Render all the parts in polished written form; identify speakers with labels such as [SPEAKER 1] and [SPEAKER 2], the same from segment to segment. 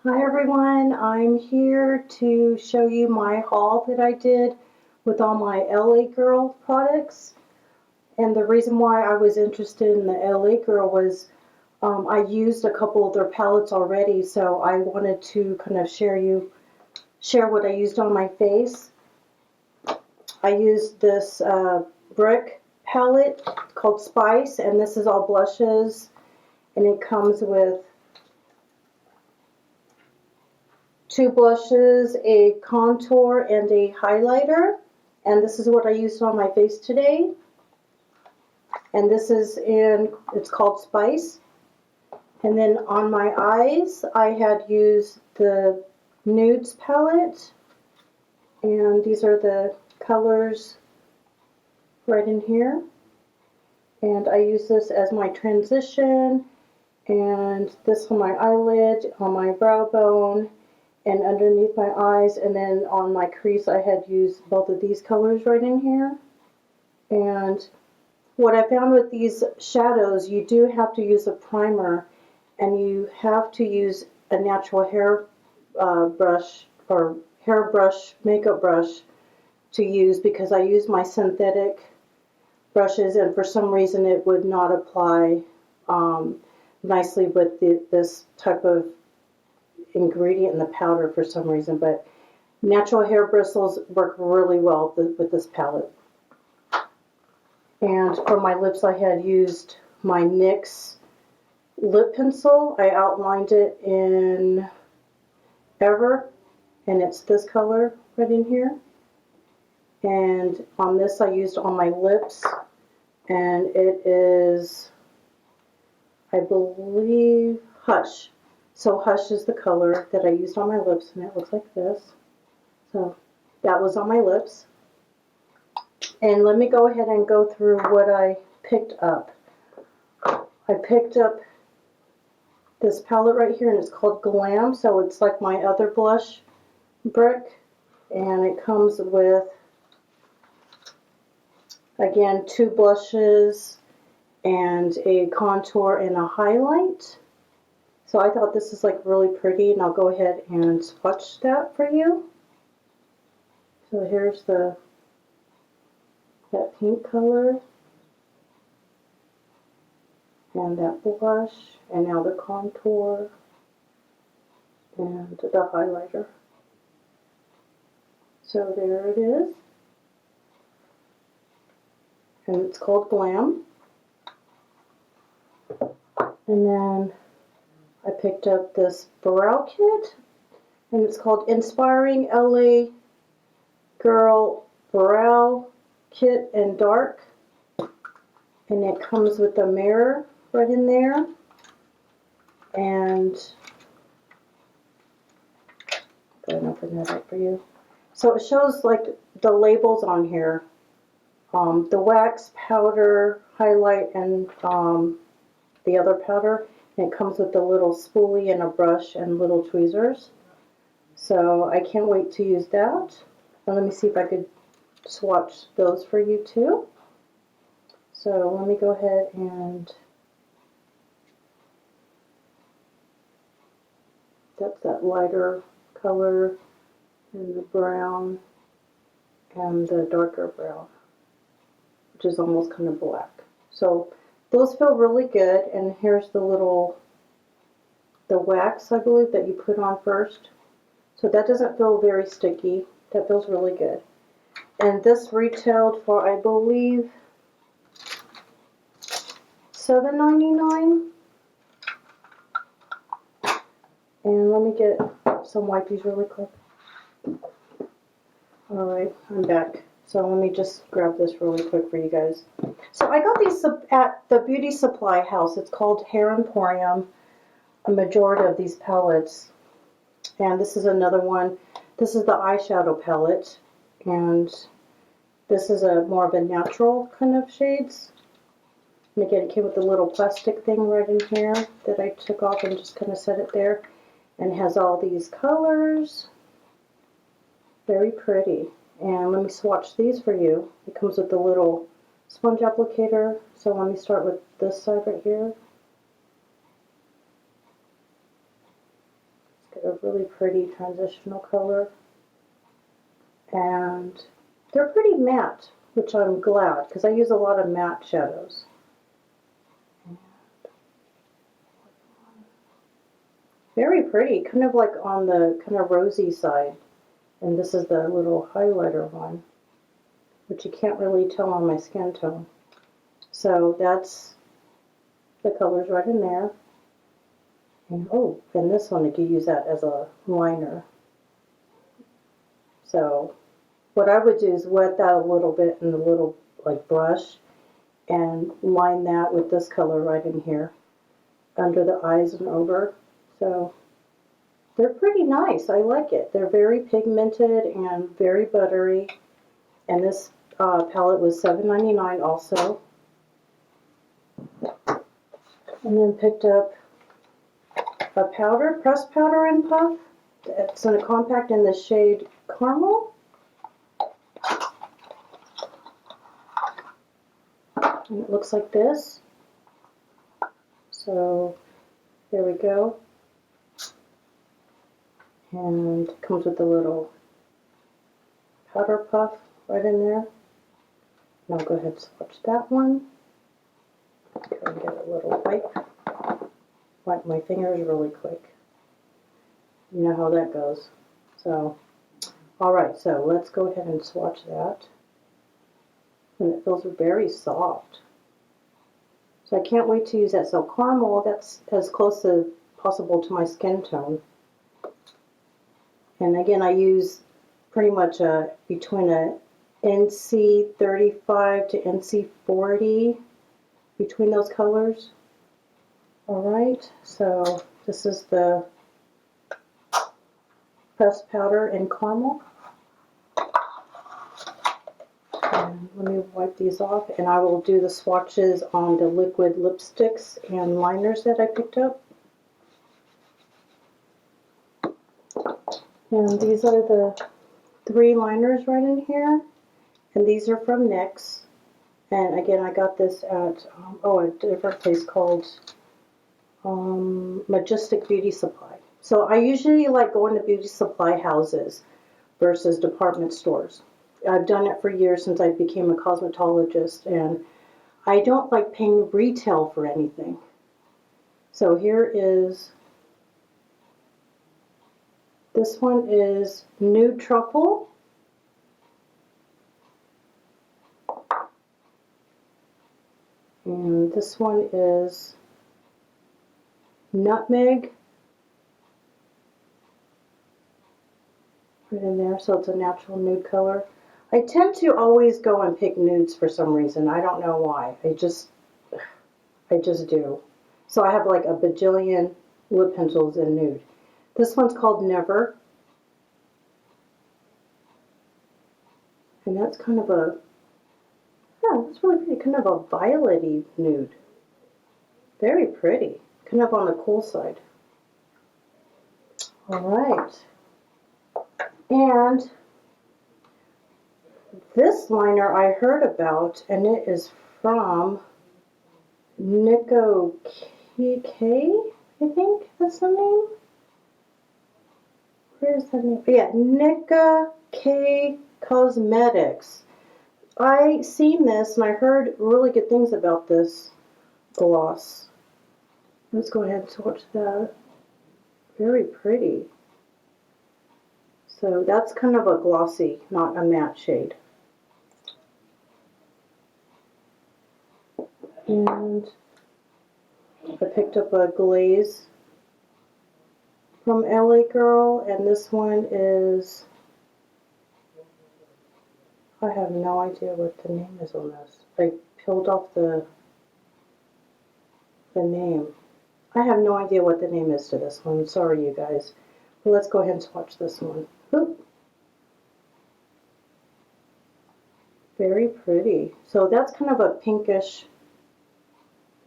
[SPEAKER 1] Hi everyone, I'm here to show you my haul that I did with all my LA Girl products. And the reason why I was interested in the LA Girl was I used a couple of their palettes already, so I wanted to kind of share what I used on my face. I used this brick palette called Spice, and this is all blushes, and it comes with two blushes, a contour, and a highlighter. And this is what I used on my face today. And this is it's called Spice. And then on my eyes, I had used the Nudes palette. And these are the colors right in here. And I use this as my transition. And this on my eyelid, on my brow bone, and underneath my eyes, and then on my crease I had used both of these colors right in here. And what I found with these shadows, you do have to use a primer, and you have to use a natural hair brush or hairbrush, makeup brush to use, because I used my synthetic brushes and for some reason it would not apply nicely with this type of ingredient in the powder for some reason, but natural hair bristles work really well with this palette. And for my lips, I had used my NYX lip pencil. I outlined it in Ever, and it's this color right in here. And on this, I used on my lips, and it is, I believe, Hush. So Hush is the color that I used on my lips, and it looks like this. So that was on my lips. And let me go ahead and go through what I picked up. I picked up this palette right here, and it's called Glam. So it's like my other blush brick. And it comes with, again, two blushes and a contour and a highlight. So I thought this is like really pretty, and I'll go ahead and swatch that for you. So here's that pink color, and that blush, and now the contour, and the highlighter. So there it is. And it's called Glam. And then I picked up this brow kit, and it's called Inspiring LA Girl Brow Kit in Dark. And it comes with a mirror right in there. And go ahead and open that up for you. So it shows like the labels on here. The wax, powder, highlight, and the other powder. And it comes with a little spoolie and a brush and little tweezers. So I can't wait to use that. And let me see if I could swatch those for you too. So let me go ahead and that's that lighter color and the brown and the darker brown, which is almost kind of black. So those feel really good. And here's the wax, I believe, that you put on first. So that doesn't feel very sticky. That feels really good. And this retailed for, I believe, $7.99. And let me get some wipes really quick. Alright, I'm back. So let me just grab this really quick for you guys. So I got these at the beauty supply house. It's called Hair Emporium. A majority of these palettes. And this is another one. This is the eyeshadow palette. And this is a more of a natural kind of shades. And again, it came with a little plastic thing right in here that I took off and just kind of set it there. And it has all these colors. Very pretty. And let me swatch these for you. It comes with the little sponge applicator. So let me start with this side right here. Get a really pretty transitional color. And they're pretty matte, which I'm glad, because I use a lot of matte shadows. Very pretty, kind of like on the kind of rosy side. And this is the little highlighter one, which you can't really tell on my skin tone. So that's the colors right in there. And oh, and this one, you could use that as a liner. So what I would do is wet that a little bit in a little like brush and line that with this color right in here under the eyes and over. So they're pretty nice. I like it. They're very pigmented and very buttery. And this palette was $7.99 also. And then picked up a powder, pressed powder and puff. It's in a compact in the shade Caramel. And it looks like this. So there we go. And it comes with a little powder puff right in there. And I'll go ahead and swatch that one. Go and get a little wipe my fingers really quick. You know how that goes. So, alright, so let's go ahead and swatch that. And it feels very soft. So I can't wait to use that. So caramel, that's as close as possible to my skin tone. And again, I use pretty much between a NC 35 to NC 40 between those colors. Alright, so this is the pressed powder in caramel. And let me wipe these off, and I will do the swatches on the liquid lipsticks and liners that I picked up. And these are the 3 liners right in here, and these are from NYX. And again, I got this at a different place called Majestic Beauty Supply. So I usually like going to beauty supply houses versus department stores. I've done it for years since I became a cosmetologist, and I don't like paying retail for anything. So here is, this one is Nude Truffle. And this one is Nutmeg. Right in there, so it's a natural nude color. I tend to always go and pick nudes for some reason. I don't know why. I just do. So I have like a bajillion lip pencils in nude. This one's called Never. And that's kind of a, yeah, it's really pretty, kind of a violet-y nude. Very pretty. Kind of on the cool side. Alright. And this liner I heard about, and it is from Nico K, I think that's the name. Where's the name? Yeah, Nika K Cosmetics. I seen this and I heard really good things about this gloss. Let's go ahead and swatch that. Very pretty. So that's kind of a glossy, not a matte shade. And I picked up a glaze from LA Girl, and this one is, I have no idea what the name is on this. I peeled off the name. I have no idea what the name is to this one. Sorry, you guys. But let's go ahead and swatch this one. Oop. Very pretty. So that's kind of a pinkish,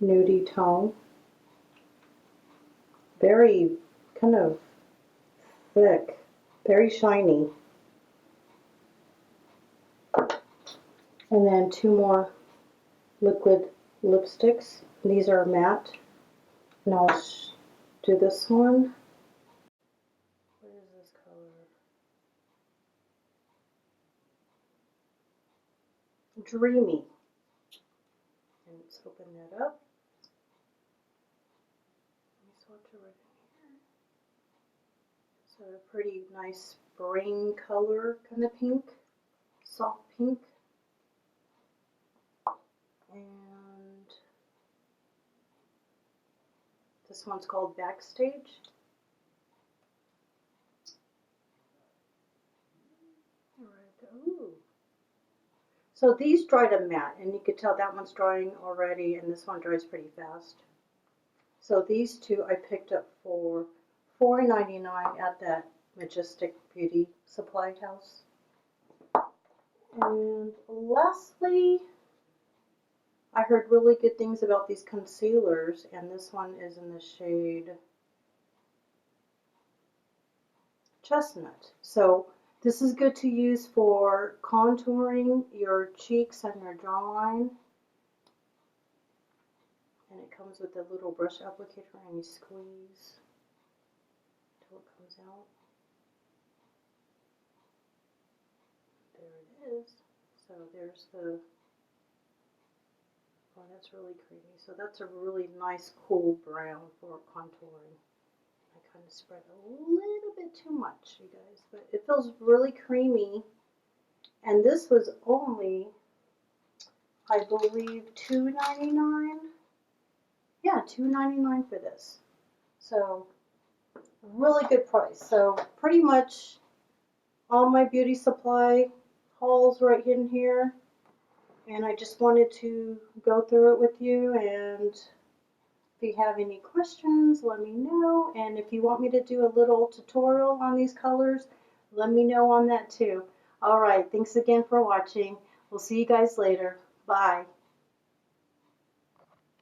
[SPEAKER 1] nudie tone. Very kind of thick. Very shiny. And then 2 more liquid lipsticks. These are matte. And I'll do this one. Dreamy. And let's open that up. Let me swatch it right in here. It's a pretty nice brain color kind of pink, soft pink. And this one's called Backstage. Ooh. So these dry to matte, and you could tell that one's drying already, and this one dries pretty fast. So these two I picked up for $4.99 at that Majestic Beauty Supply House. And lastly, I heard really good things about these concealers, and this one is in the shade Chestnut. So this is good to use for contouring your cheeks and your jawline. And it comes with a little brush applicator, and you squeeze until it comes out. There it is. So there's the, oh, that's really creamy. So that's a really nice cool brown for contouring. I kind of spread a little bit too much, you guys, but it feels really creamy. And this was only, I believe, $2.99. Yeah, $2.99 for this. So really good price. So pretty much all my beauty supply hauls right in here. And I just wanted to go through it with you, and if you have any questions, let me know. And if you want me to do a little tutorial on these colors, let me know on that too. Alright, thanks again for watching. We'll see you guys later. Bye.